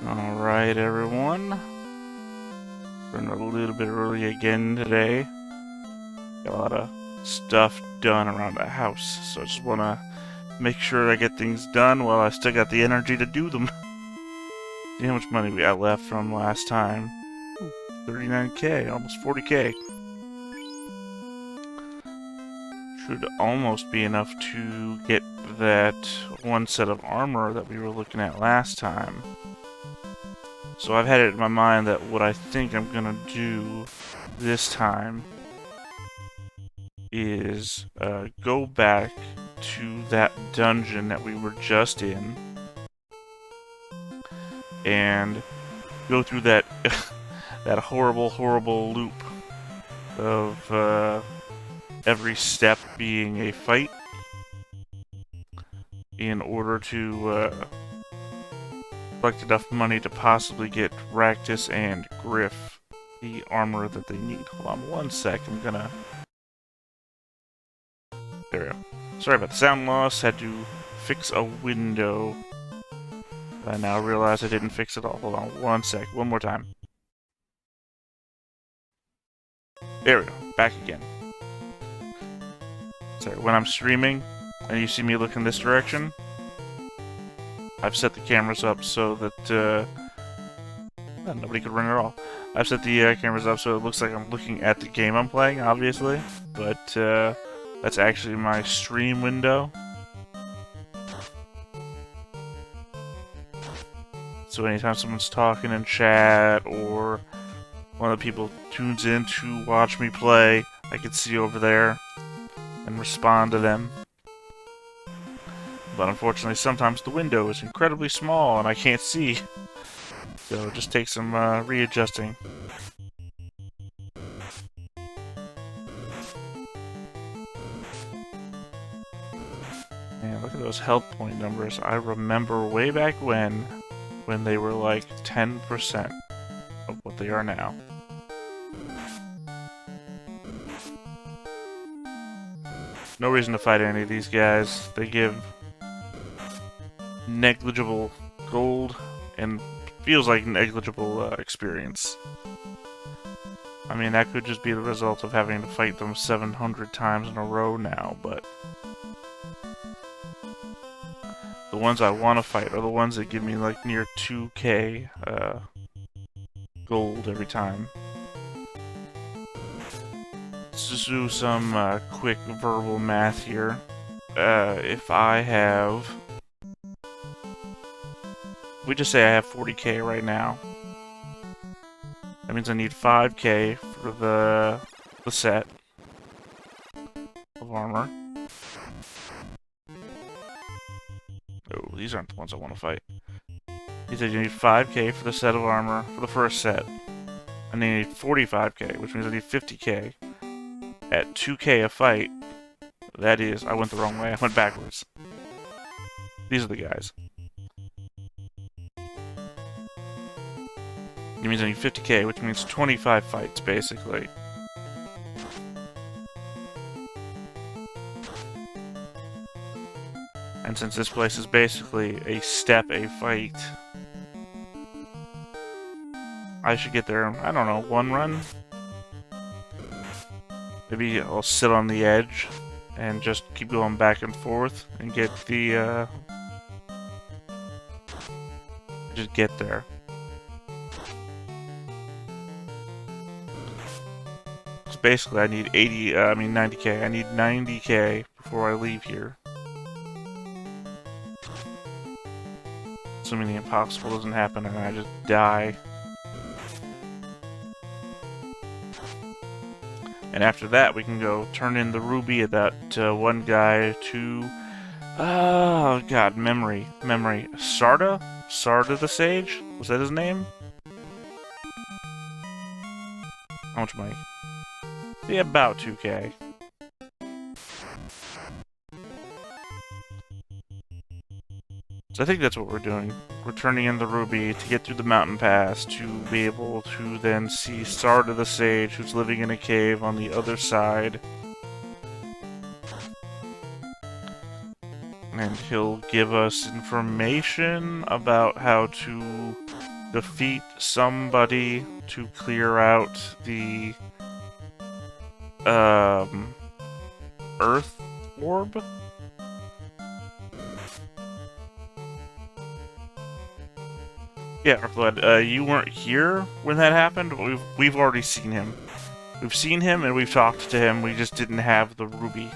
Alright, everyone. Running a little bit early again today. Got a lot of stuff done around the house, so I just want to make sure I get things done while I still got the energy to do them. See how much money we got left from last time. 39k, almost 40k. Should almost be enough to get that one set of armor that we were looking at last time. So I've had it in my mind that what I think I'm gonna do this time is go back to that dungeon that we were just in and go through that that horrible loop of every step being a fight in order to collect enough money to possibly get Raktus and Griff the armor that they need. Hold on one sec, I'm gonna... There we go. Sorry about the sound loss, had to fix a window. I now realize I didn't fix it all. Hold on one sec, one more time. There we go, back again. Sorry, when I'm streaming and you see me look in this direction, I've set the cameras up so that nobody could run at all. I've set the cameras up so it looks like I'm looking at the game I'm playing, obviously, but that's actually my stream window. So anytime someone's talking in chat or one of the people tunes in to watch me play, I can see over there and respond to them. But unfortunately, sometimes the window is incredibly small and I can't see. So it just takes some readjusting. Man, look at those health point numbers. I remember way back when they were like 10% of what they are now. No reason to fight any of these guys. They give negligible gold and feels like negligible experience. I mean, that could just be the result of having to fight them 700 times in a row now, but the ones I want to fight are the ones that give me like near 2k gold every time. Let's just do some quick verbal math here. If I have... We just say I have 40k right now. That means I need 5k for the set of armor. Oh, these aren't the ones I want to fight. He said you need 5k for the set of armor for the first set. And then you need 45k, which means I need 50k. At 2k a fight, that is, I went the wrong way, I went backwards. These are the guys. It means I need 50k, which means 25 fights, basically. And since this place is basically a step, a fight, I should get there, I don't know, one run? Maybe I'll sit on the edge and just keep going back and forth and get the, just get there. Basically, I need 90k. I need 90k before I leave here. Assuming the impossible doesn't happen and I just die. And after that, we can go turn in the ruby at that one guy to... Oh, God, memory. Sarda? Sarda the Sage? Was that his name? How much money? Yeah, about 2k. So I think that's what we're doing. We're turning in the ruby to get through the mountain pass to be able to then see Sarda the Sage, who's living in a cave on the other side. And he'll give us information about how to defeat somebody to clear out the Earth Orb. Yeah, Archlad, you weren't here when that happened, but we've already seen him. We've seen him and we've talked to him, we just didn't have the ruby.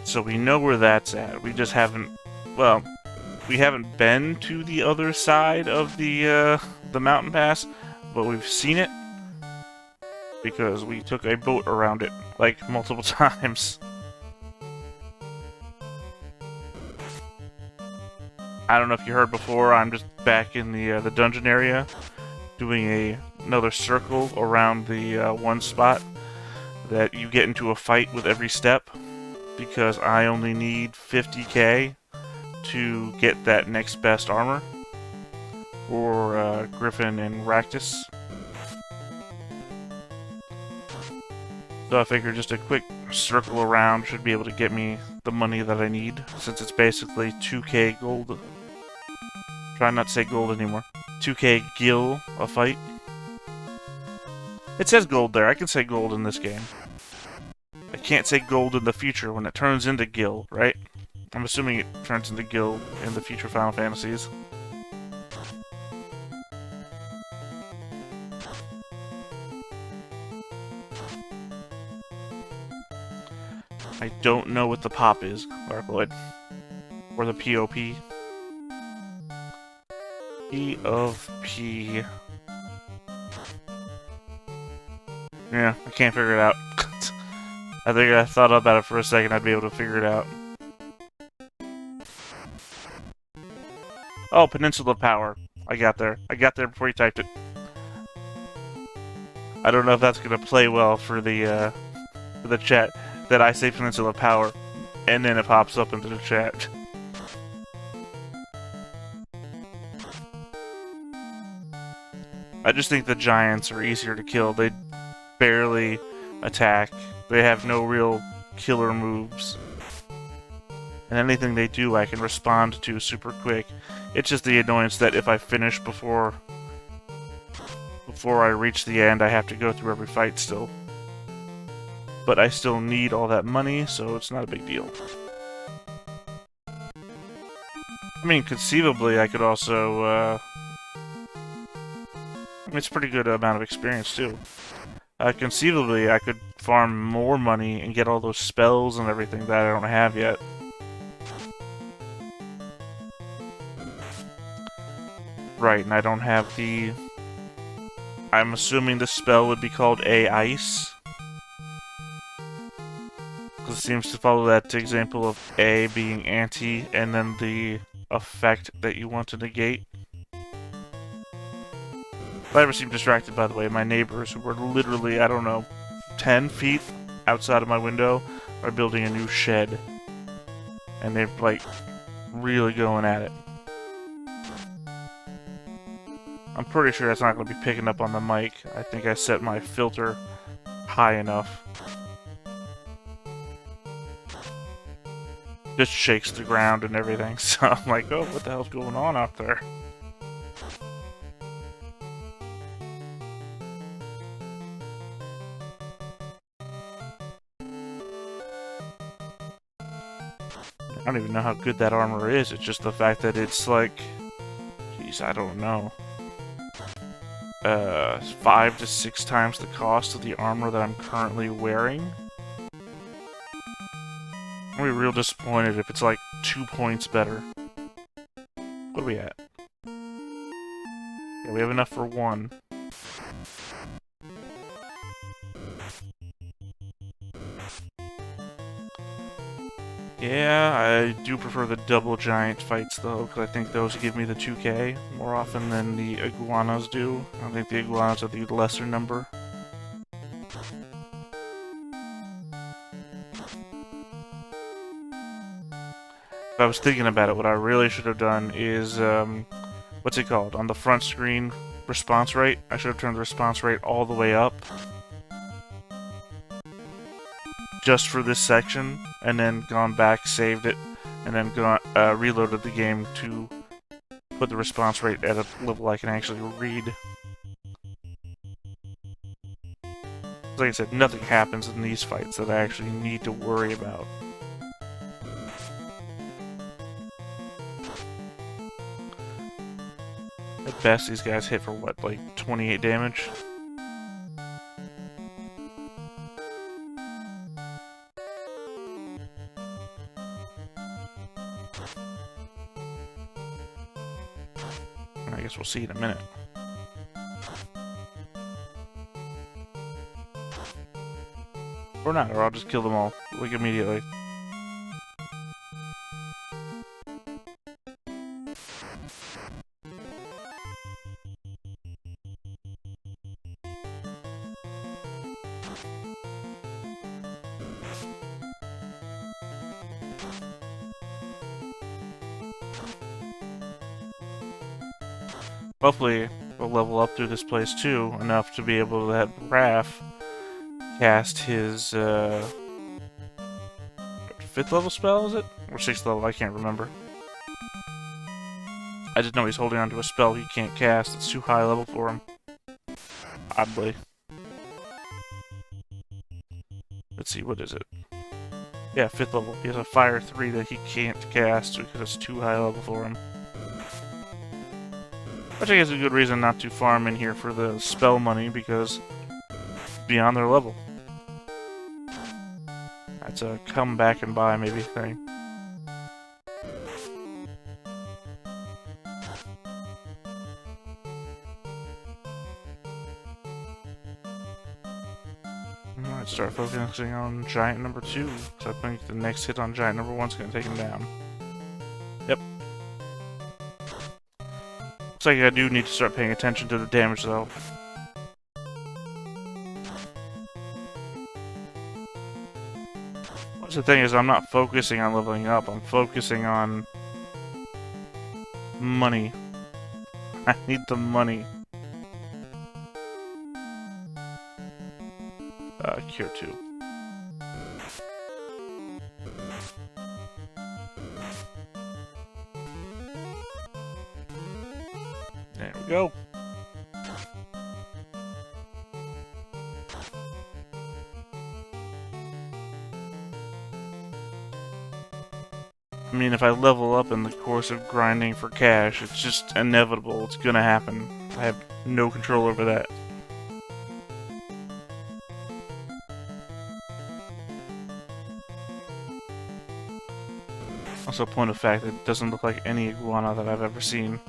So we know where that's at. We just haven't, well, we haven't been to the other side of the mountain pass, but we've seen it because we took a boat around it, like, multiple times. I don't know if you heard before, I'm just back in the dungeon area, doing another circle around the one spot that you get into a fight with every step, because I only need 50k to get that next best armor for Griffin and Raktus. So I figured just a quick circle around should be able to get me the money that I need, since it's basically 2k gold. Try not to say gold anymore. 2k gil a fight. It says gold there. I can say gold in this game. I can't say gold in the future when it turns into gil, right? I'm assuming it turns into gil in the future Final Fantasies. I don't know what the pop is, Arcloid. Or the POP. P of P. Yeah, I can't figure it out. I think I thought about it for a second, I'd be able to figure it out. Oh, Peninsula Power. I got there. I got there before you typed it. I don't know if that's gonna play well for the chat, that I say Peninsula Power, and then it pops up into the chat. I just think the giants are easier to kill. They barely attack. They have no real killer moves. And anything they do I can respond to super quick. It's just the annoyance that if I finish before I reach the end, I have to go through every fight still. But I still need all that money, so it's not a big deal. I mean, conceivably, I could also, I mean, it's a pretty good amount of experience, too. Conceivably, I could farm more money and get all those spells and everything that I don't have yet. Right, and I don't have the... I'm assuming the spell would be called A-Ice. Because it seems to follow that example of A being anti, and then the effect that you want to negate. If I ever seem distracted, by the way, my neighbors, who are literally, I don't know, 10 feet outside of my window, are building a new shed. And they're, like, really going at it. I'm pretty sure that's not going to be picking up on the mic. I think I set my filter high enough. Just shakes the ground and everything, so I'm like, oh, what the hell's going on out there? I don't even know how good that armor is, it's just the fact that it's like... Jeez, I don't know. 5 to 6 times the cost of the armor that I'm currently wearing. I'm gonna be real disappointed if it's like 2 points better. What are we at? Yeah, we have enough for 1. Yeah, I do prefer the double giant fights though, because I think those give me the 2k more often than the iguanas do. I think the iguanas are the lesser number. If I was thinking about it, what I really should have done is, what's it called? On the front screen, response rate. I should have turned the response rate all the way up. just for this section, and then gone back, saved it, and then reloaded the game to put the response rate at a level I can actually read. Like I said, nothing happens in these fights that I actually need to worry about. At best, these guys hit for what, like 28 damage? I guess we'll see in a minute. Or not, or I'll just kill them all, like, immediately. Hopefully, we'll level up through this place too, enough to be able to have Raph cast his, 5th level spell, is it? Or 6th level, I can't remember. I just know he's holding onto a spell he can't cast, it's too high level for him. Oddly. Let's see, what is it? Yeah, 5th level. He has a Fire 3 that he can't cast because it's too high level for him. Which I guess is a good reason not to farm in here for the spell money, because beyond their level. That's a come back and buy maybe thing. Alright, start focusing on giant number 2, because I think the next hit on giant number 1 is going to take him down. Yep. Looks like I do need to start paying attention to the damage, though. What's the thing is, I'm not focusing on leveling up, I'm focusing on money. I need the money. Cure 2. There we go. I mean, if I level up in the course of grinding for cash, it's just inevitable. It's gonna happen. I have no control over that. Also, point of fact, it doesn't look like any iguana that I've ever seen.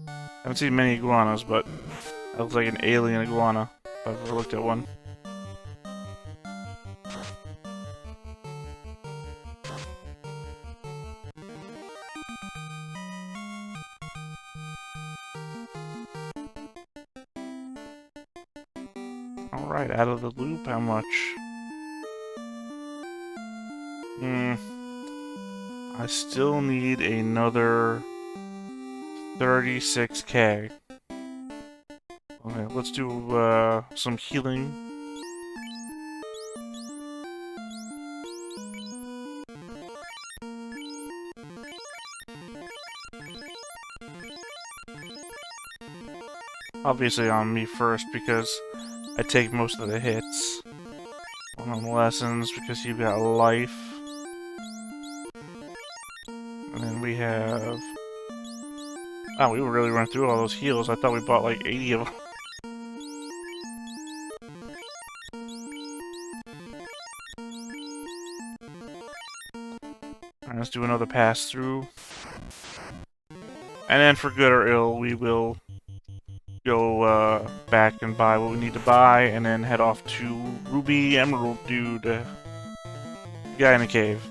I haven't seen many iguanas, but that looks like an alien iguana, if I've ever looked at one. Alright, out of the loop, how much? I still need another 36k. Okay, let's do some healing. Obviously on me first, because I take most of the hits. One on lessons, because you've got life. And then we have... Oh, we really went through all those heals. I thought we bought like 80 of them. Alright, let's do another pass through. And then for good or ill, we will go back and buy what we need to buy, and then head off to Ruby Emerald Dude. Guy in the cave.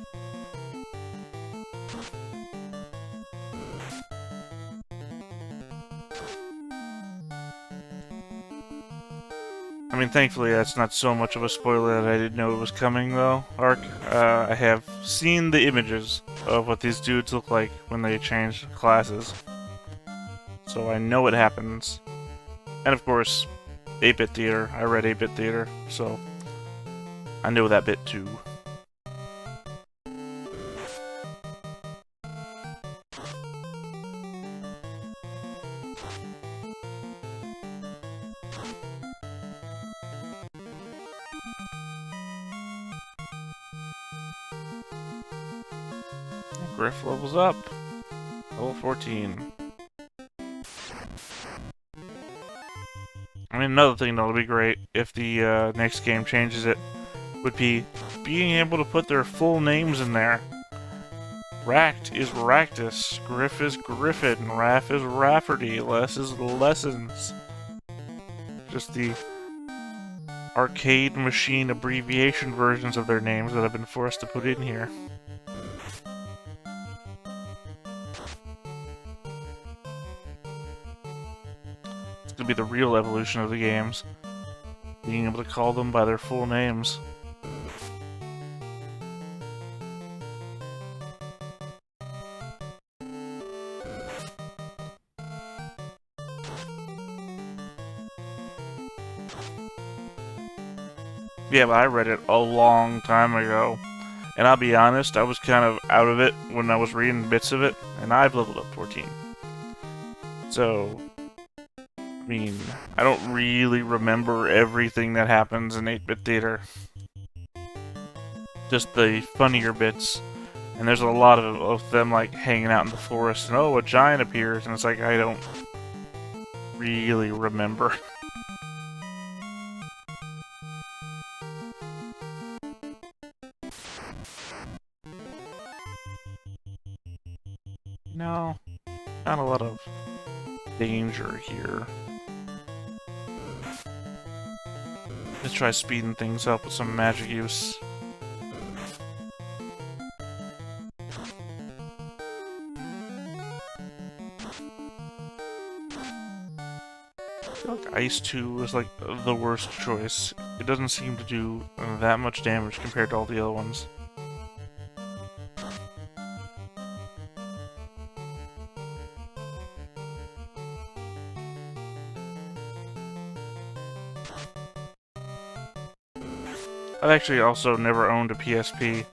I mean, thankfully that's not so much of a spoiler that I didn't know it was coming, though, Ark. I have seen the images of what these dudes look like when they change classes. So I know it happens. And of course, 8-bit theater. I read 8-bit theater, so I know that bit too. Griff levels up. Level 14. I mean, another thing that'll be great if the next game changes it would be being able to put their full names in there. Racked is Raktus, Griff is Griffin, Raff is Rafferty, Les is Lessons. Just the arcade machine abbreviation versions of their names that I've been forced to put in here. It's gonna be the real evolution of the games. Being able to call them by their full names. Yeah, but I read it a long time ago. And I'll be honest, I was kind of out of it when I was reading bits of it, and I've leveled up 14. So, I mean, I don't really remember everything that happens in 8-bit theater. Just the funnier bits. And there's a lot of them, like, hanging out in the forest, and oh, a giant appears, and it's like, I don't really remember. No, not a lot of danger here. Let's try speeding things up with some magic use. I feel like Ice 2 is like the worst choice. It doesn't seem to do that much damage compared to all the other ones. I've actually also never owned a PSP.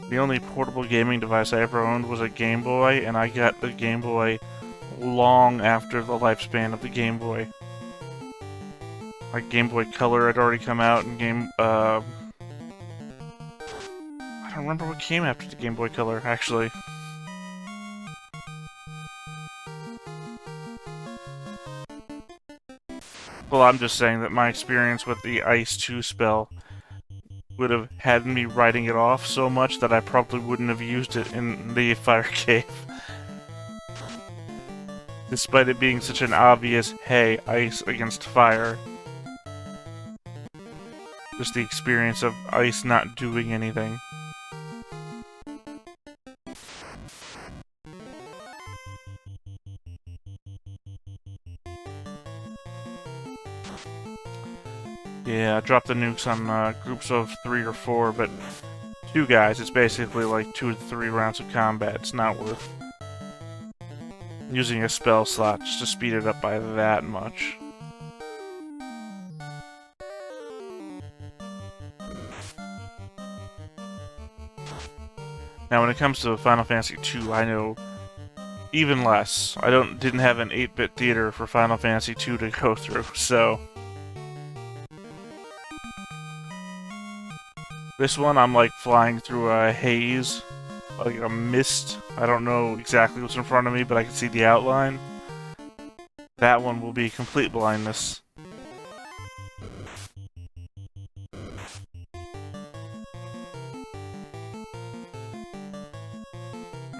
The only portable gaming device I ever owned was a Game Boy, and I got the Game Boy long after the lifespan of the Game Boy. Like, Game Boy Color had already come out, and I don't remember what came after the Game Boy Color, actually. Well, I'm just saying that my experience with the Ice 2 spell would have had me writing it off so much that I probably wouldn't have used it in the Fire Cave. Despite it being such an obvious, hey, ice against fire. Just the experience of ice not doing anything. Yeah, I dropped the nukes on groups of 3 or 4, but 2 guys, it's basically like 2 to 3 rounds of combat. It's not worth using a spell slot just to speed it up by that much. Now, when it comes to Final Fantasy II, I know even less. I didn't have an 8-bit theater for Final Fantasy II to go through, so this one, I'm like flying through a haze, like a mist. I don't know exactly what's in front of me, but I can see the outline. That one will be complete blindness.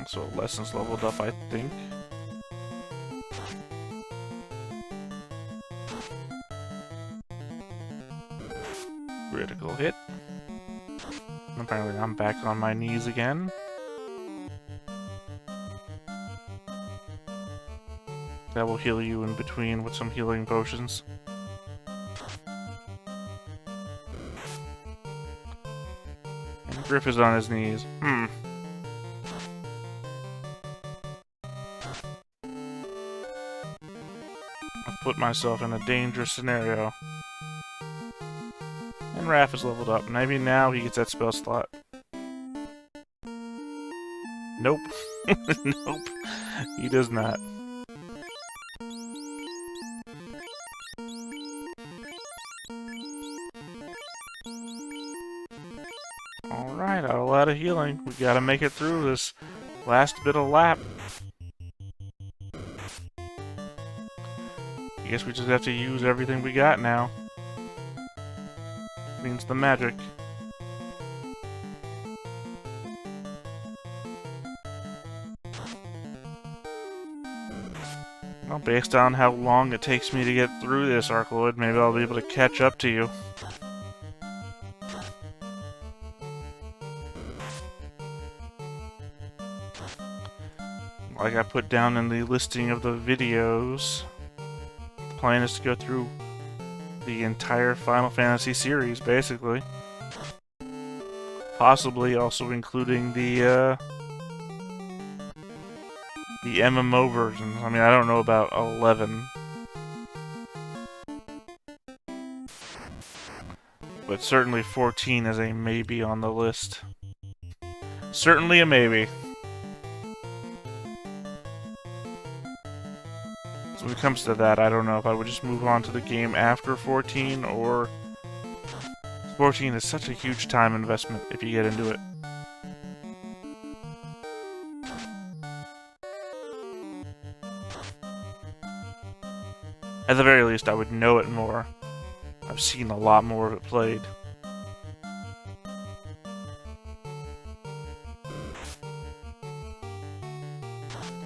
So lessons leveled up, I think. Critical hit. Apparently I'm back on my knees again. That will heal you in between with some healing potions. And Griff is on his knees. I've put myself in a dangerous scenario. And Raph is leveled up. Maybe now he gets that spell slot. Nope. Nope. He does not. Alright, a lot of healing. We gotta make it through this last bit of lap. I guess we just have to use everything we got now. Means the magic. Well, based on how long it takes me to get through this, Arcloid, maybe I'll be able to catch up to you. Like I put down in the listing of the videos, the plan is to go through the entire Final Fantasy series, basically. Possibly also including the MMO version. I mean, I don't know about 11. But certainly 14 is a maybe on the list. Certainly a maybe. So when it comes to that, I don't know if I would just move on to the game after 14, or 14 is such a huge time investment if you get into it. At the very least, I would know it more. I've seen a lot more of it played.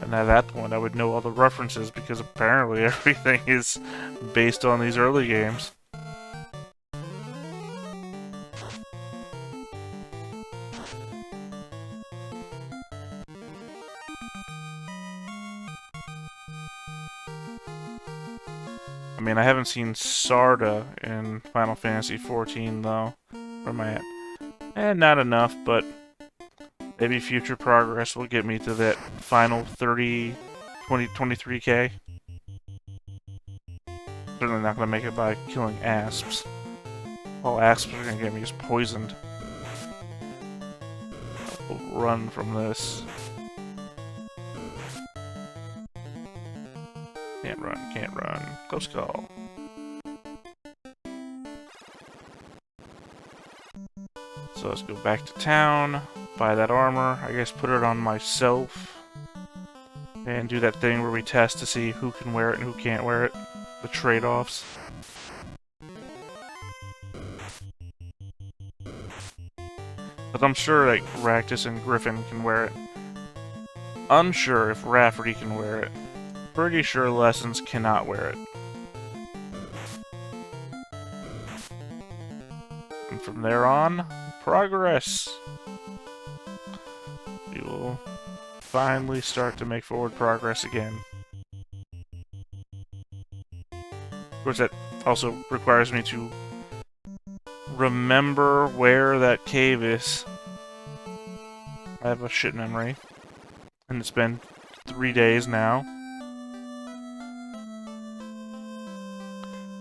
And at that point, I would know all the references, because apparently everything is based on these early games. I mean, I haven't seen Sarda in Final Fantasy XIV, though. Where am I at? Not enough, but maybe future progress will get me to that final 23k. Certainly not going to make it by killing asps. All asps are going to get me is poisoned. I'll run from this. Can't run, can't run. Close call. So let's go back to town, buy that armor, I guess put it on myself, and do that thing where we test to see who can wear it and who can't wear it. The trade-offs. But I'm sure like Raktus and Griffin can wear it. Unsure if Rafferty can wear it. Pretty sure Lessons cannot wear it. And from there on, progress! We will finally start to make forward progress again. Of course, that also requires me to remember where that cave is. I have a shit memory. And it's been 3 days now.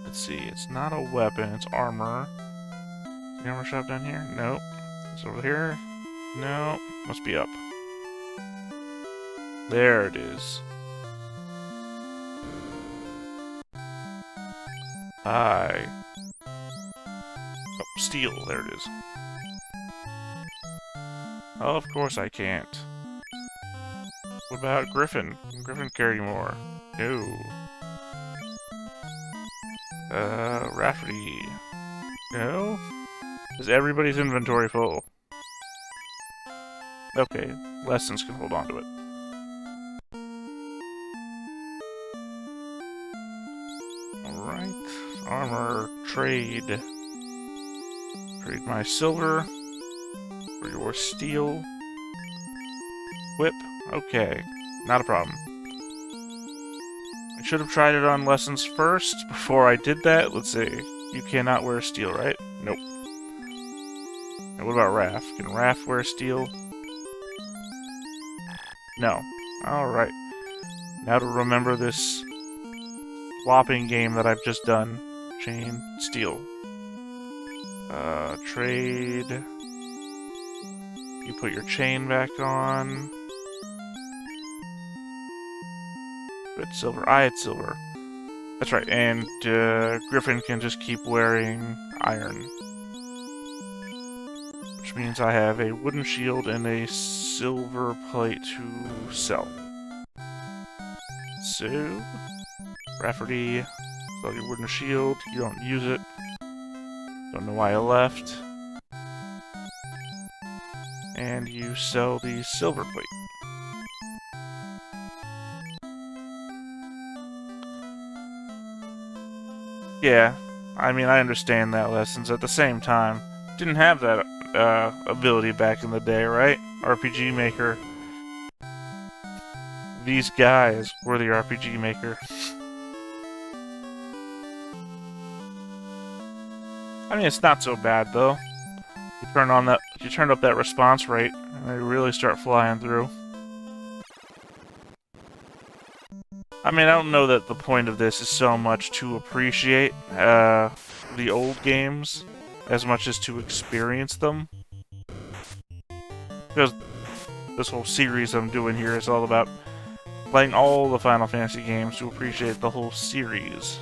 Let's see, it's not a weapon, it's armor. Is the armor shop down here? Nope. It's over here? No. Must be up. There it is. Oh, steel, there it is. Oh, of course I can't. What about Griffin? Can Griffin carry more? No. Rafferty. No? Is everybody's inventory full? Okay, Lessons can hold on to it. Alright. Armor, trade. Trade my silver for your steel. Whip. Okay, not a problem. I should have tried it on Lessons first before I did that. Let's see. You cannot wear steel, right? Nope. And what about Raph? Can Raph wear steel? No. Alright. Now to remember this swapping game that I've just done. Chain, steel. Trade. You put your chain back on. You had silver. I had silver. That's right, and Griffin can just keep wearing iron. Which means I have a wooden shield and a silver plate to sell. So, Rafferty, sell your wooden shield. You don't use it. Don't know why I left. And you sell the silver plate. Yeah, I mean, I understand that lessons. At the same time, didn't have that ability back in the day, right? RPG Maker. These guys were the RPG Maker. I mean, it's not so bad though. You turn up that response rate, and they really start flying through. I mean, I don't know that the point of this is so much to appreciate the old games as much as to experience them. Because this whole series I'm doing here is all about playing all the Final Fantasy games to appreciate the whole series.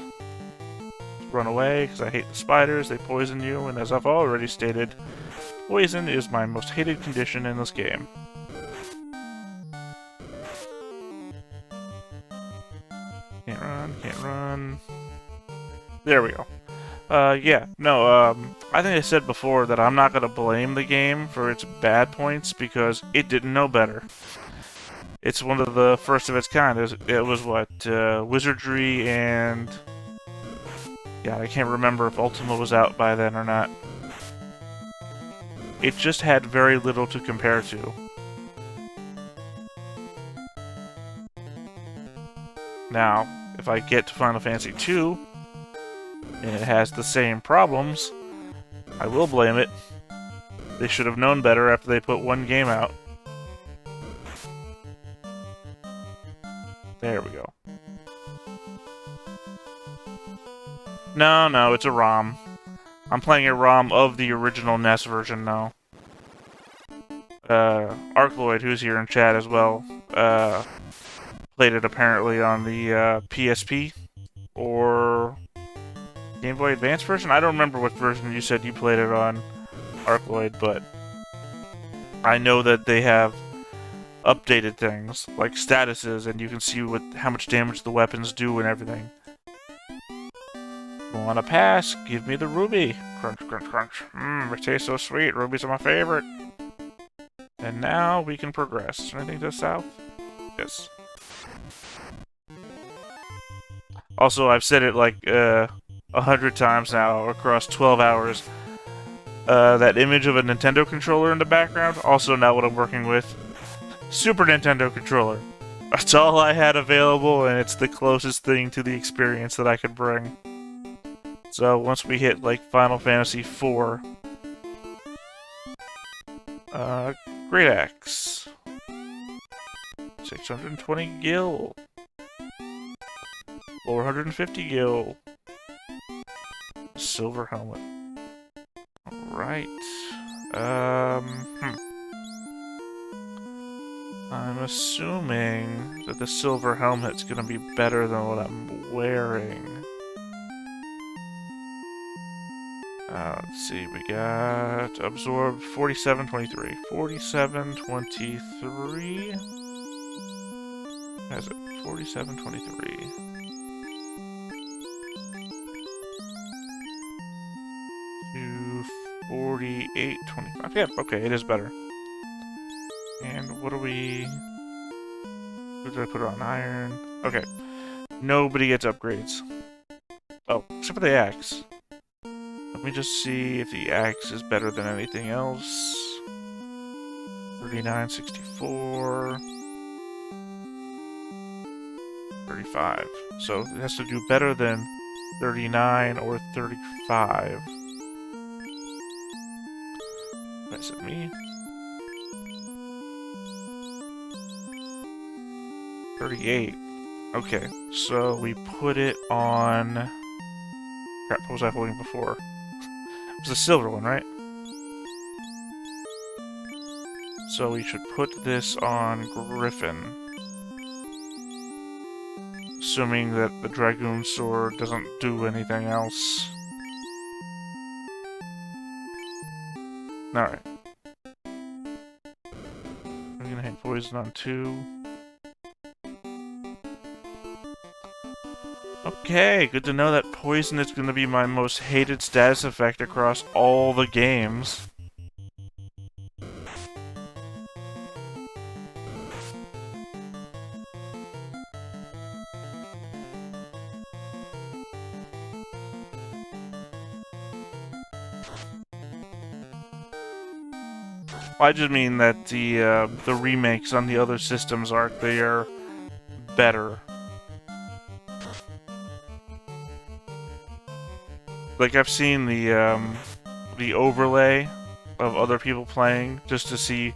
Run away, because I hate the spiders, they poison you, and as I've already stated, poison is my most hated condition in this game. Can't run. There we go. Yeah, no, I think I said before that I'm not gonna blame the game for its bad points because it didn't know better. It's one of the first of its kind. It was what, Wizardry and... Yeah, I can't remember if Ultima was out by then or not. It just had very little to compare to. Now, if I get to Final Fantasy II, and it has the same problems, I will blame it. They should have known better after they put one game out. There we go. No, it's a ROM. I'm playing a ROM of the original NES version now. Arcloid, who's here in chat as well, played it apparently on the PSP or Game Boy Advance version? I don't remember what version you said you played it on, Arcloid, but I know that they have updated things, like statuses, and you can see how much damage the weapons do and everything. Wanna pass? Give me the ruby. Crunch, crunch, crunch. It tastes so sweet. Rubies are my favorite. And now we can progress. Is there anything to the south? Yes. Also, I've said it like 100 times now across 12 hours. That image of a Nintendo controller in the background, also not what I'm working with. Super Nintendo controller. That's all I had available, and it's the closest thing to the experience that I could bring. So once we hit like Final Fantasy IV, Great Axe, 620 gil, 450 gil, silver helmet. Alright. I'm assuming that the silver helmet's gonna be better than what I'm wearing. Let's see, we got absorb 4723. 4723. Has it? 4723. To 4825. Yeah, okay, it is better. And what do we... Who did I put on? Iron. Okay. Nobody gets upgrades. Oh, except for the axe. Let me just see if the axe is better than anything else. 3964. 35. So it has to do better than 39 or 35. Is it me? 38. Okay, so we put it on... Crap, what was I holding before? It's the silver one, right? So we should put this on Griffin. Assuming that the Dragoon Sword doesn't do anything else. Alright. We're gonna hit poison on 2. Okay, good to know that poison is gonna be my most hated status effect across all the games. I just mean that the remakes on the other systems they are better. Like I've seen the overlay of other people playing just to see,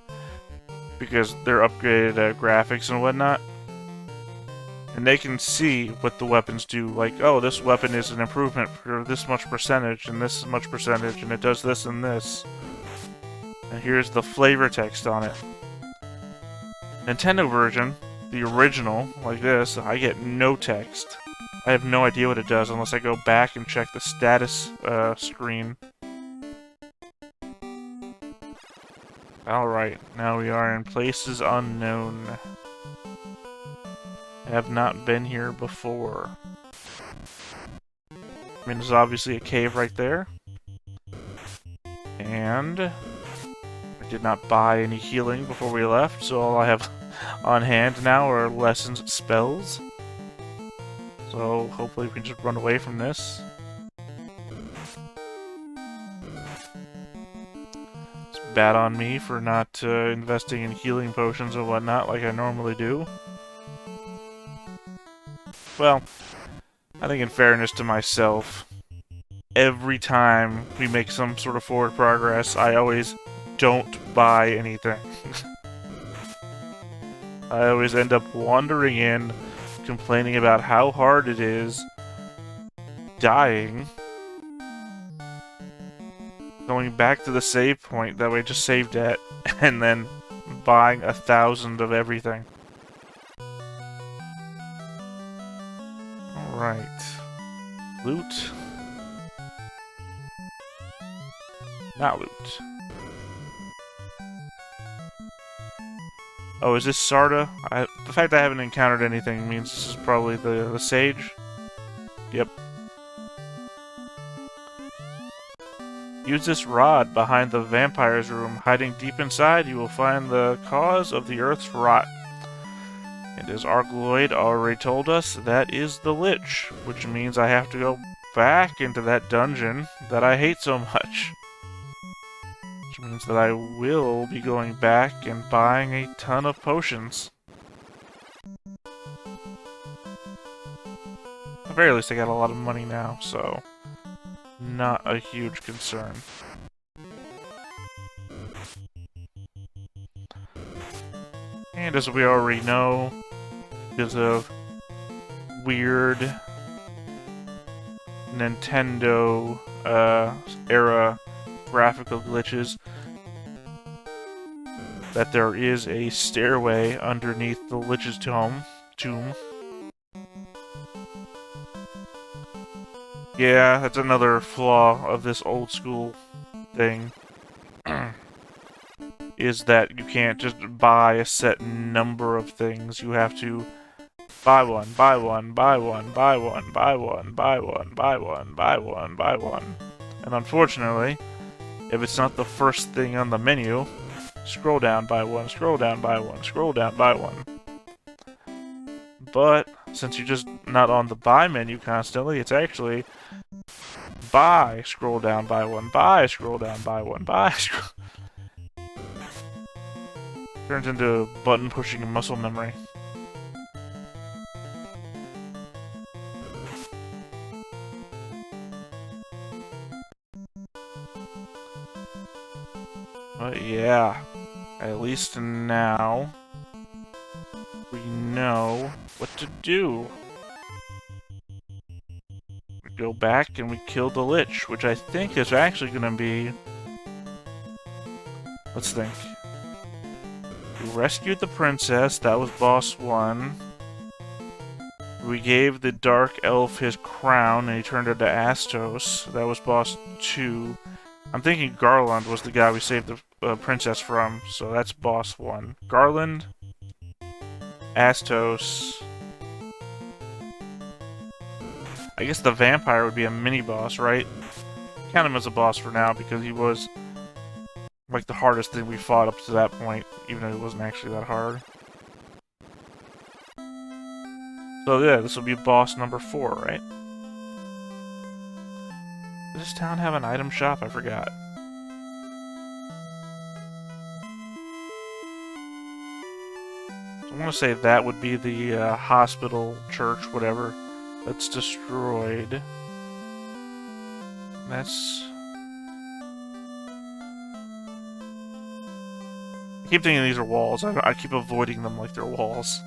because they're upgraded graphics and whatnot, and they can see what the weapons do. Like, oh, this weapon is an improvement for this much percentage and this much percentage, and it does this and this. And here's the flavor text on it. Nintendo version, the original, like this, I get no text. I have no idea what it does unless I go back and check the status screen. Alright, now we are in places unknown. I have not been here before. I mean, there's obviously a cave right there. And I did not buy any healing before we left, so all I have on hand now are lessons spells. So hopefully we can just run away from this. It's bad on me for not investing in healing potions and whatnot like I normally do. Well, I think in fairness to myself, every time we make some sort of forward progress, I always don't buy anything. I always end up wandering in, complaining about how hard it is, dying, going back to the save point that we just saved at, and then buying 1,000 of everything. Alright. Loot. Not loot. Oh, is this Sarda? The fact I haven't encountered anything means this is probably the sage. Yep. Use this rod behind the vampire's room. Hiding deep inside, you will find the cause of the earth's rot. And as Argloid already told us, that is the Lich, which means I have to go back into that dungeon that I hate so much. Which means that I will be going back and buying a ton of potions. At the very least, I got a lot of money now, so not a huge concern. And as we already know, because of weird Nintendo era graphical glitches, that there is a stairway underneath the Lich's tomb. Yeah, that's another flaw of this old school thing. Is that you can't just buy a set number of things. You have to buy one, buy one, buy one, buy one, buy one, buy one, buy one, buy one, buy one. And unfortunately, if it's not the first thing on the menu, scroll down, buy one, scroll down, buy one, scroll down, buy one. But since you're just not on the buy menu constantly, it's actually buy, scroll down, buy one, buy, scroll down, buy one, buy, scroll. Turns into button pushing and muscle memory. But yeah, at least now we know what to do. go back and we kill the Lich, which I think is actually going to be... Let's think. We rescued the princess, that was boss 1. We gave the dark elf his crown and he turned into Astos, that was boss 2. I'm thinking Garland was the guy we saved the princess from, so that's boss 1. Garland, Astos. I guess the vampire would be a mini-boss, right? Count him as a boss for now, because he was like the hardest thing we fought up to that point, even though he wasn't actually that hard. So yeah, this will be boss number 4, right? Does this town have an item shop? I forgot. So I want to say that would be the hospital, church, whatever, that's destroyed. That's... I keep thinking these are walls. I keep avoiding them like they're walls.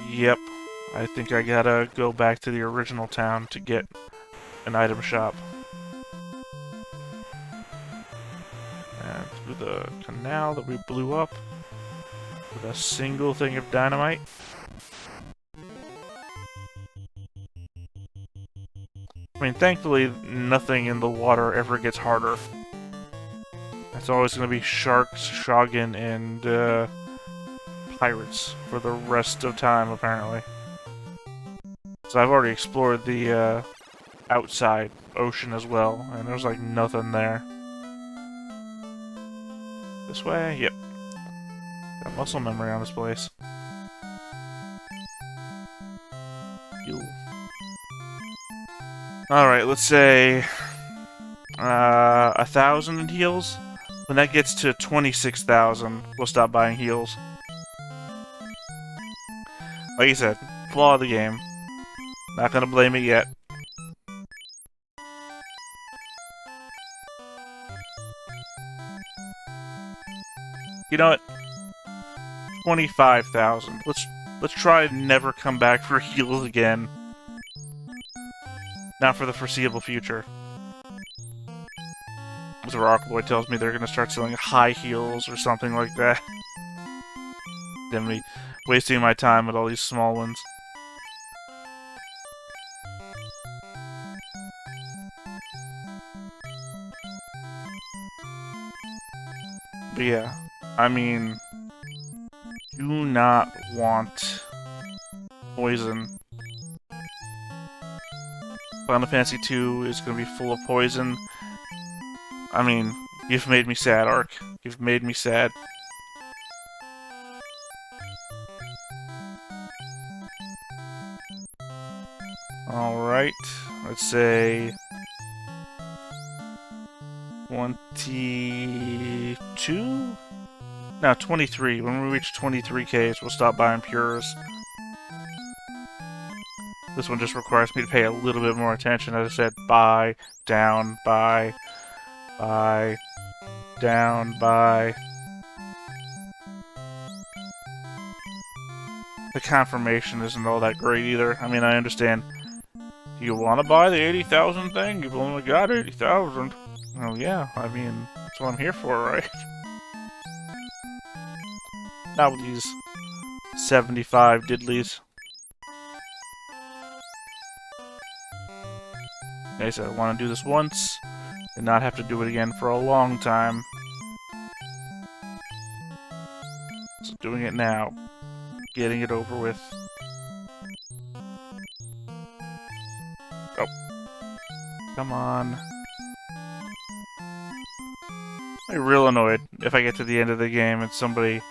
Yep. I think I gotta go back to the original town to get an item shop. And through the canal that we blew up with a single thing of dynamite. I mean, thankfully, nothing in the water ever gets harder. It's always going to be sharks, Shogun, and pirates for the rest of time, apparently. So I've already explored the outside ocean as well, and there's like nothing there. This way? Yep. Got muscle memory on this place. Ew. Alright, let's say 1,000 in heals. When that gets to 26,000, we'll stop buying heals. Like you said, flaw of the game. Not gonna blame it yet. You know what? 25,000. Let's try and never come back for heals again. Not for the foreseeable future. As Rockboy tells me they're gonna start selling high heals or something like that. Then me wasting my time with all these small ones. But yeah, I mean, do not want poison. Final Fantasy II is going to be full of poison. I mean, you've made me sad, Ark. You've made me sad. Alright, let's say 22? No, 23. When we reach 23Ks, we'll stop buying Pures. This one just requires me to pay a little bit more attention. As I said, buy, down, buy, down, buy. The confirmation isn't all that great either. I mean, I understand. Do you want to buy the 80,000 thing? You've only got 80,000. Oh yeah, I mean, that's what I'm here for, right? Not with these 75 diddlies. Okay, so I want to do this once, and not have to do it again for a long time. So doing it now. Getting it over with. Oh. Come on. I'll be real annoyed if I get to the end of the game and somebody...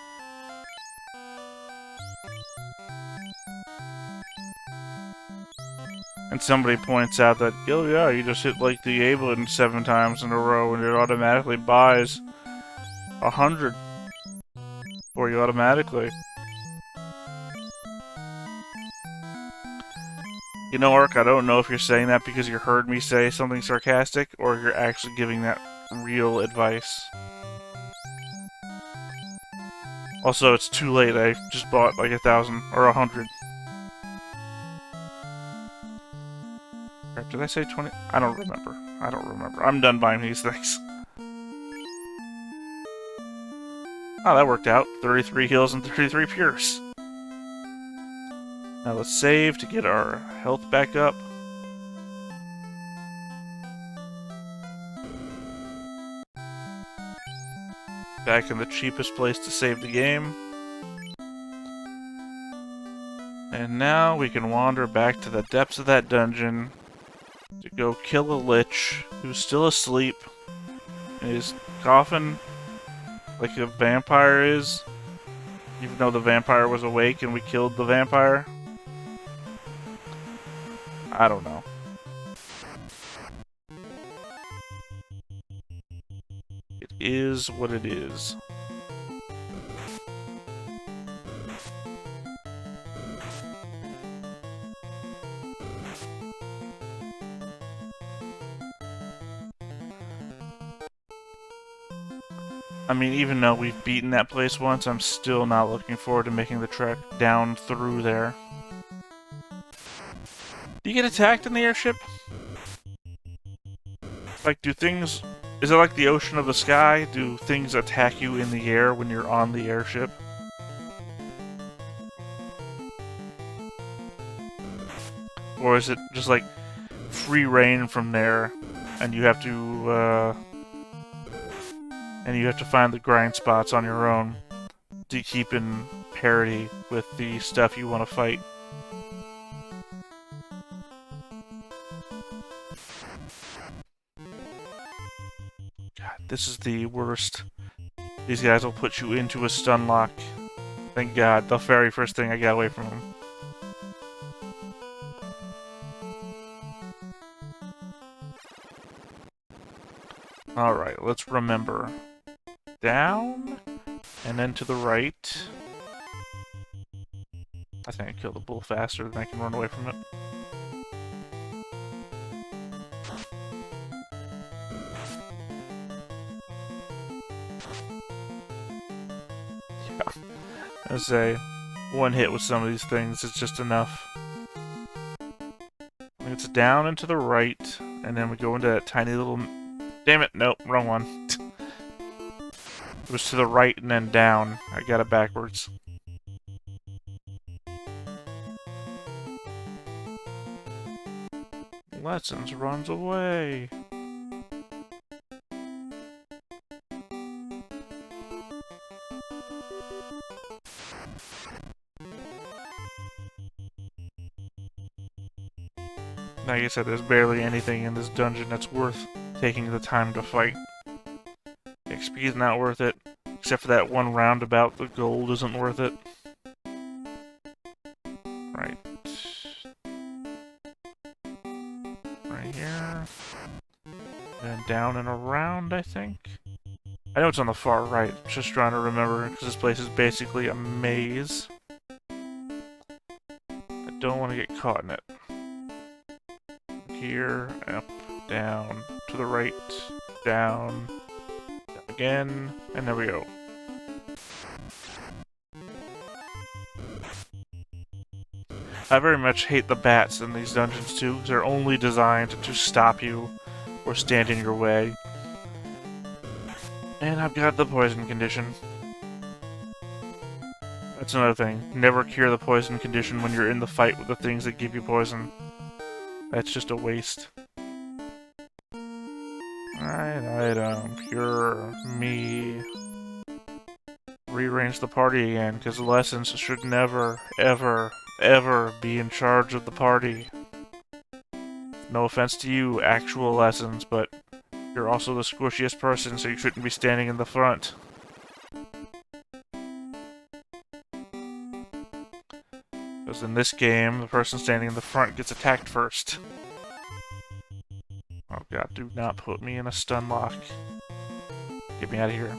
points out that, oh yeah, you just hit like the A button 7 times in a row and it automatically buys 100 for you automatically. You know, Ark, I don't know if you're saying that because you heard me say something sarcastic or you're actually giving that real advice. Also, it's too late. I just bought like 1,000 or 100. did I say 20? I don't remember. I don't remember. I'm done buying these things. Oh, that worked out. 33 heals and 33 pures. Now let's save to get our health back up. Back in the cheapest place to save the game. And now we can wander back to the depths of that dungeon to go kill a lich who's still asleep in his coffin like a vampire is, even though the vampire was awake and we killed the vampire. I don't know. It is what it is. I mean, even though we've beaten that place once, I'm still not looking forward to making the trek down through there. Do you get attacked in the airship? Like, do things... Is it like the ocean of the sky? Do things attack you in the air when you're on the airship? Or is it just like free reign from there, and you have to find the grind spots on your own to keep in parity with the stuff you want to fight? God, this is the worst. These guys will put you into a stun lock. Thank God, the very first thing I got away from them. Alright, let's remember. Down, and then to the right. I think I killed the bull faster than I can run away from it. Yeah. I say, one hit with some of these things is just enough. It's down and to the right, and then we go into that tiny little... Damn it, nope, wrong one. It was to the right and then down. I got it backwards. Lessons runs away. Like I said, there's barely anything in this dungeon that's worth taking the time to fight. XP is not worth it, except for that one roundabout. The gold isn't worth it. Right. Right here. And down and around, I think. I know it's on the far right, just trying to remember, because this place is basically a maze. I don't want to get caught in it. Here, up, down, to the right, down, again, and there we go. I very much hate the bats in these dungeons too, because they're only designed to stop you or stand in your way. And I've got the poison condition. That's another thing. Never cure the poison condition when you're in the fight with the things that give you poison. That's just a waste. Alright, item. Cure me. Rearrange the party again, because lessons should never, ever, ever be in charge of the party. No offense to you, actual lessons, but you're also the squishiest person, so you shouldn't be standing in the front. Because in this game, the person standing in the front gets attacked first. Oh god, do not put me in a stun lock. Get me out of here.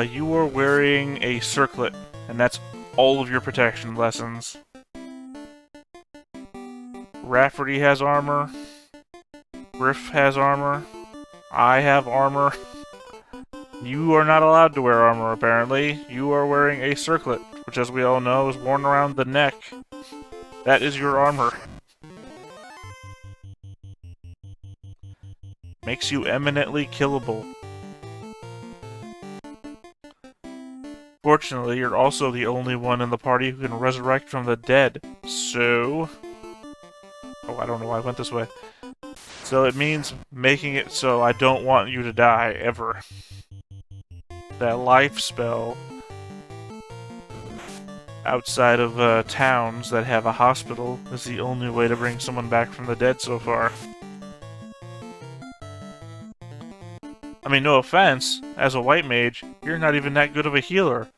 You are wearing a circlet, and that's all of your protection lessons. Rafferty has armor. Griff has armor. I have armor. You are not allowed to wear armor, apparently. You are wearing a circlet, which, as we all know, is worn around the neck. That is your armor. Makes you eminently killable. Fortunately, you're also the only one in the party who can resurrect from the dead. So... Oh, I don't know why I went this way. So it means making it so I don't want you to die, ever. That life spell outside of towns that have a hospital is the only way to bring someone back from the dead so far. I mean, no offense, as a white mage, you're not even that good of a healer.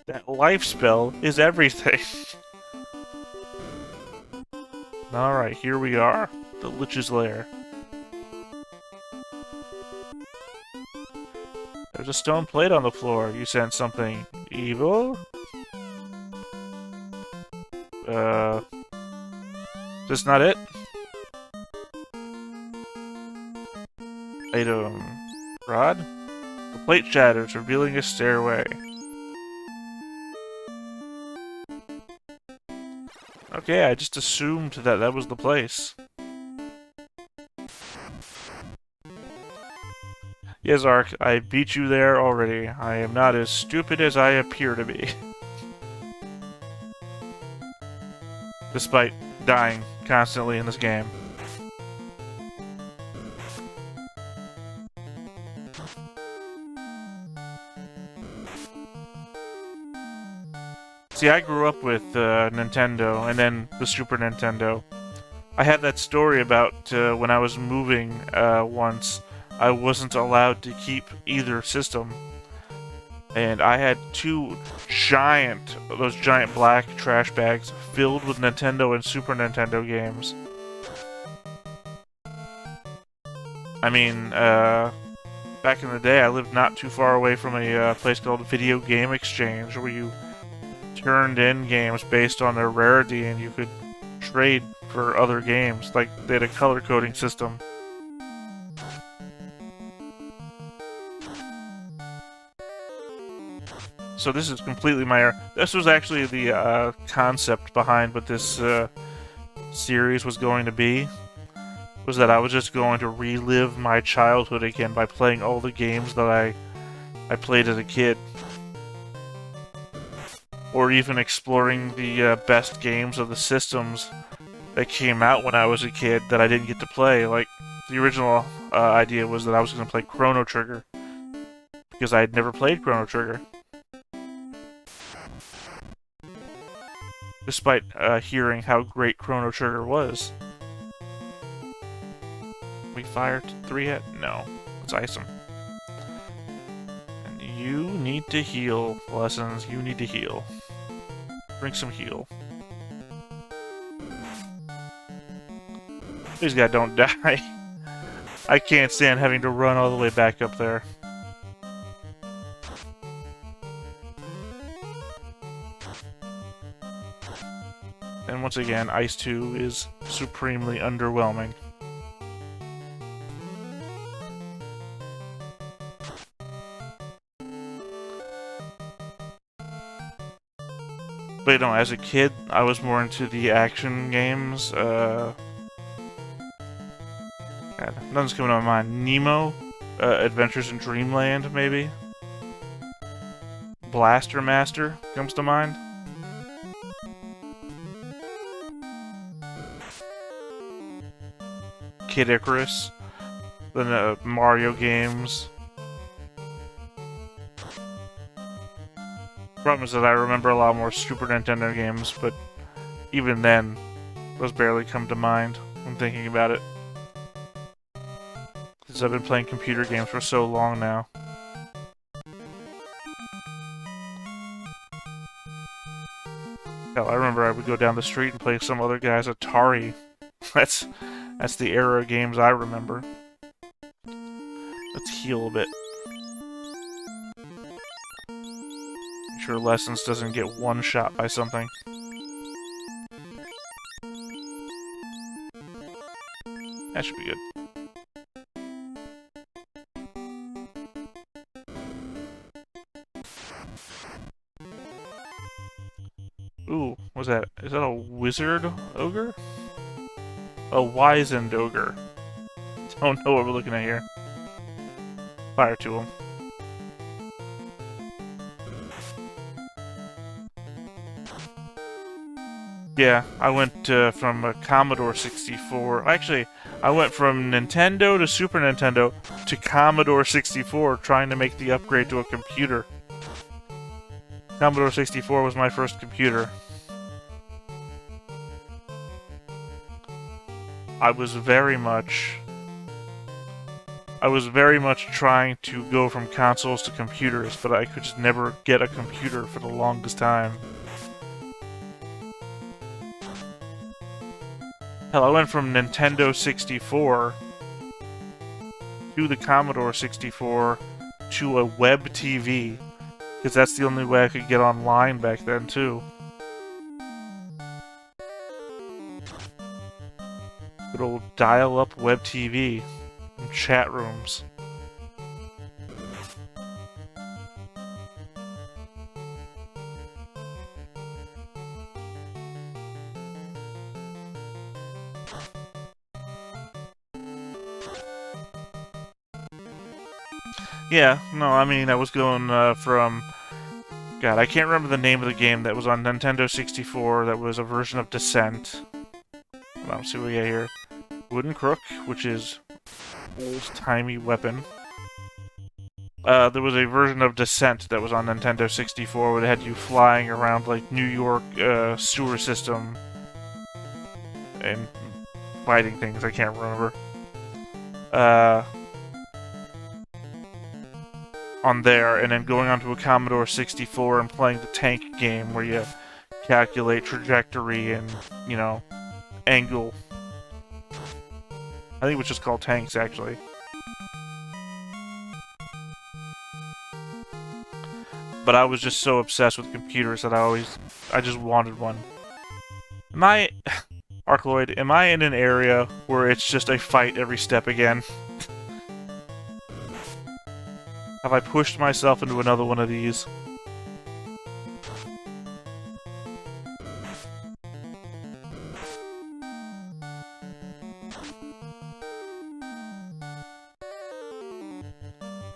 That life spell is everything. Alright, here we are. The Lich's Lair. There's a stone plate on the floor. You sent something evil? Is this not it? Item. Rod? The plate shatters, revealing a stairway. Okay, I just assumed that that was the place. Yes, Ark, I beat you there already. I am not as stupid as I appear to be. Despite dying constantly in this game. See, I grew up with Nintendo, and then the Super Nintendo. I had that story about when I was moving once, I wasn't allowed to keep either system. And I had those giant black trash bags filled with Nintendo and Super Nintendo games. I mean, back in the day, I lived not too far away from a place called Video Game Exchange, where you turned in games based on their rarity, and you could trade for other games. Like, they had a color coding system. So this is completely my... This was actually the concept behind what this series was going to be. Was that I was just going to relive my childhood again by playing all the games that I played as a kid. Or even exploring the best games of the systems that came out when I was a kid that I didn't get to play. Like, the original idea was that I was going to play Chrono Trigger, because I had never played Chrono Trigger. Despite hearing how great Chrono Trigger was. We fired 3 hit? No. Let's ice him. And you need to heal. Lessons, you need to heal. Drink some heal. Please God, don't die. I can't stand having to run all the way back up there. And once again, Ice 2 is supremely underwhelming. But no, as a kid, I was more into the action games. God, nothing's coming to my mind. Nemo? Adventures in Dreamland, maybe? Blaster Master comes to mind. Kid Icarus. The Mario games. Problem is that I remember a lot more Super Nintendo games, but even then, those barely come to mind when thinking about it. Because I've been playing computer games for so long now. Hell, I remember I would go down the street and play some other guy's Atari. That's the era of games I remember. Let's heal a bit. Make sure Lessons doesn't get one shot by something. That should be good. was that? Is that a wizard ogre? A wizened ogre. Don't know what we're looking at here. Fire to him. Yeah, I went from a Commodore 64. Actually, I went from Nintendo to Super Nintendo to Commodore 64 trying to make the upgrade to a computer. Commodore 64 was my first computer. I was very much trying to go from consoles to computers, but I could just never get a computer for the longest time. Hell, I went from Nintendo 64 to the Commodore 64 to a web TV, because that's the only way I could get online back then, too. Good old dial-up web TV and chat rooms. Yeah, no, I mean, I was going from... God, I can't remember the name of the game that was on Nintendo 64 that was a version of Descent. Let's see what we got here. Wooden Crook, which is old-timey weapon. There was a version of Descent that was on Nintendo 64 where it had you flying around, like, New York sewer system and fighting things. I can't remember. On there, and then going onto a Commodore 64 and playing the tank game where you calculate trajectory and, you know, angle. I think it was just called Tanks, actually. But I was just so obsessed with computers that I just wanted one. Am I... Arcloid, am I in an area where it's just a fight every step again? Have I pushed myself into another one of these?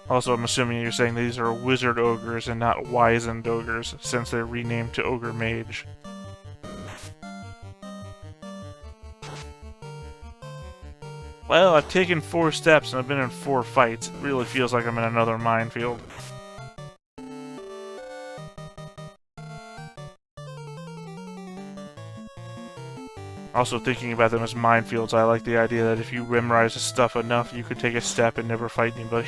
Also, I'm assuming you're saying these are wizard ogres and not wizened ogres, since they're renamed to ogre mage. Well, I've taken 4 steps and I've been in 4 fights. It really feels like I'm in another minefield. Also, thinking about them as minefields, I like the idea that if you memorize the stuff enough, you could take a step and never fight anybody.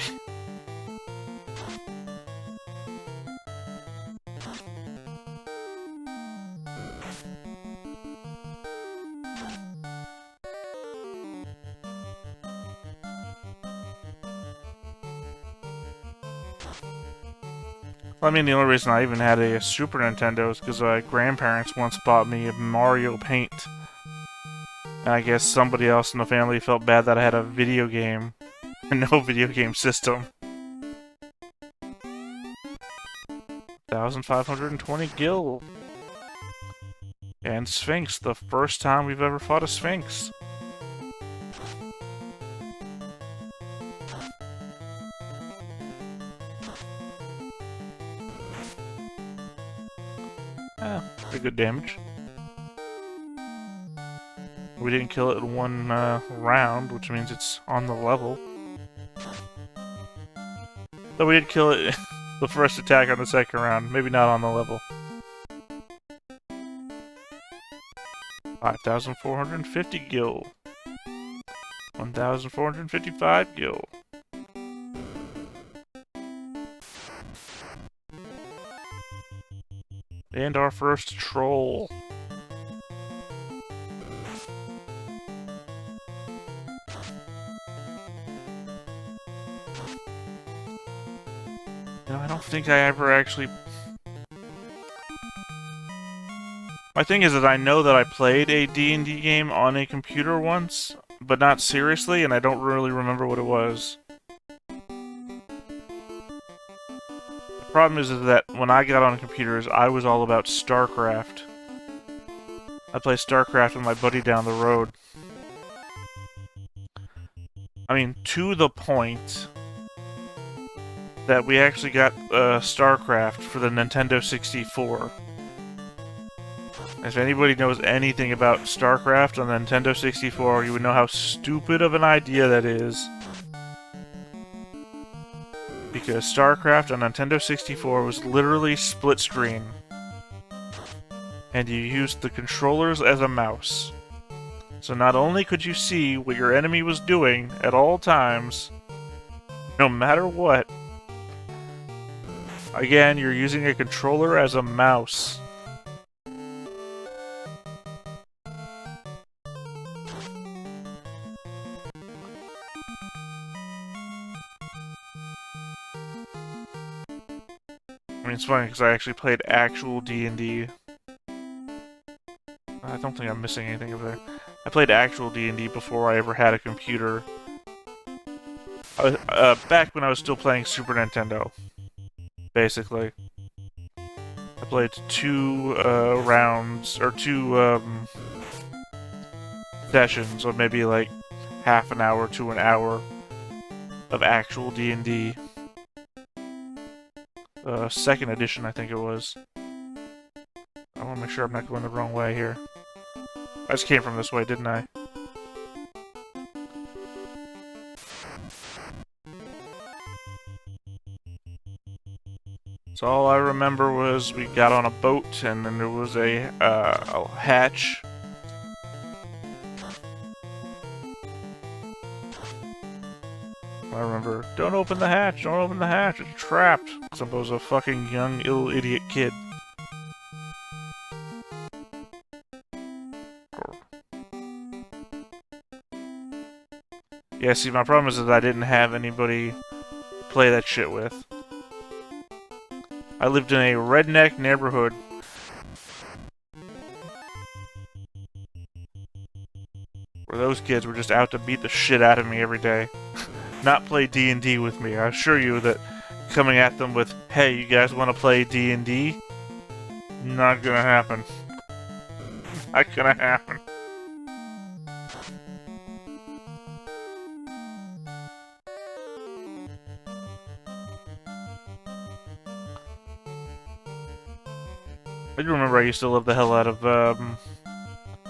I mean, the only reason I even had a Super Nintendo is because my grandparents once bought me a Mario Paint. And I guess somebody else in the family felt bad that I had a video game and no video game system. 1,520 gil. And Sphinx, the first time we've ever fought a Sphinx. Pretty good damage. We didn't kill it in one round, which means it's on the level. Though we did kill it the first attack on the second round, maybe not on the level. 5,450 gil. 1,455 gil. And our first troll. You know, I don't think I ever actually... My thing is that I know that I played a D&D game on a computer once, but not seriously, and I don't really remember what it was. The problem is that when I got on computers, I was all about StarCraft. I play StarCraft with my buddy down the road. I mean, to the point that we actually got StarCraft for the Nintendo 64. If anybody knows anything about StarCraft on the Nintendo 64, you would know how stupid of an idea that is. Because StarCraft on Nintendo 64 was literally split screen. And you used the controllers as a mouse. So not only could you see what your enemy was doing at all times, no matter what, again, you're using a controller as a mouse. I mean, it's funny because I actually played actual D&D. I don't think I'm missing anything over there. I played actual D&D before I ever had a computer. Back when I was still playing Super Nintendo, basically. I played 2 rounds, or 2 sessions, or maybe like half an hour to an hour of actual D&D. 2nd edition, I think it was. I want to make sure I'm not going the wrong way here. I just came from this way, didn't I? So all I remember was we got on a boat, and then there was a hatch. I remember, don't open the hatch, don't open the hatch, it's trapped. Because I was a fucking young, ill, idiot kid. Yeah, see, my problem is that I didn't have anybody play that shit with. I lived in a redneck neighborhood. Where those kids were just out to beat the shit out of me every day. Not play D&D with me. I assure you that coming at them with, hey, you guys want to play D&D? Not gonna happen. Not gonna happen. I do remember I used to love the hell out of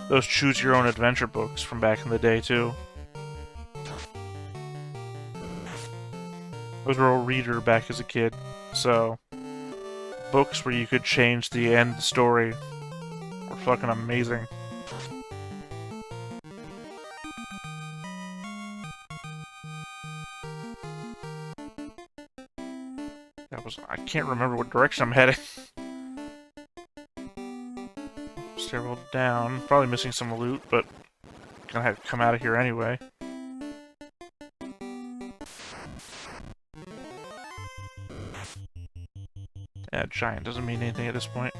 those choose-your-own-adventure books from back in the day, too. I was a real reader back as a kid, so books where you could change the end of the story were fucking amazing. I can't remember what direction I'm heading. Stairwell down. Probably missing some loot, but gonna have to come out of here anyway. Yeah, giant doesn't mean anything at this point.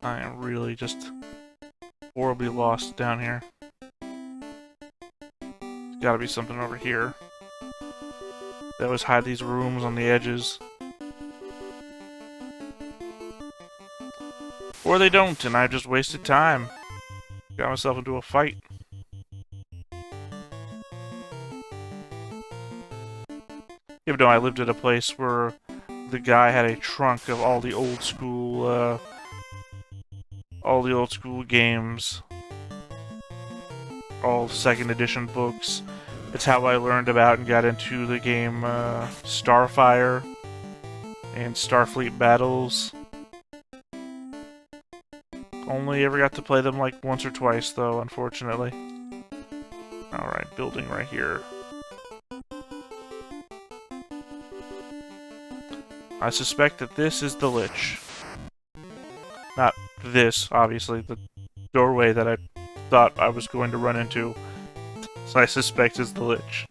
I am really just horribly lost down here. There's gotta be something over here. They always hide these rooms on the edges. Or they don't, and I've just wasted time. Got myself into a fight. Even though I lived at a place where the guy had a trunk of all the old school games. All 2nd edition books. It's how I learned about and got into the game Starfire and Starfleet Battles. Only ever got to play them like once or twice though, unfortunately. Alright, building right here. I suspect that this is the Lich. Not this, obviously, the doorway that I thought I was going to run into. So I suspect is the Lich.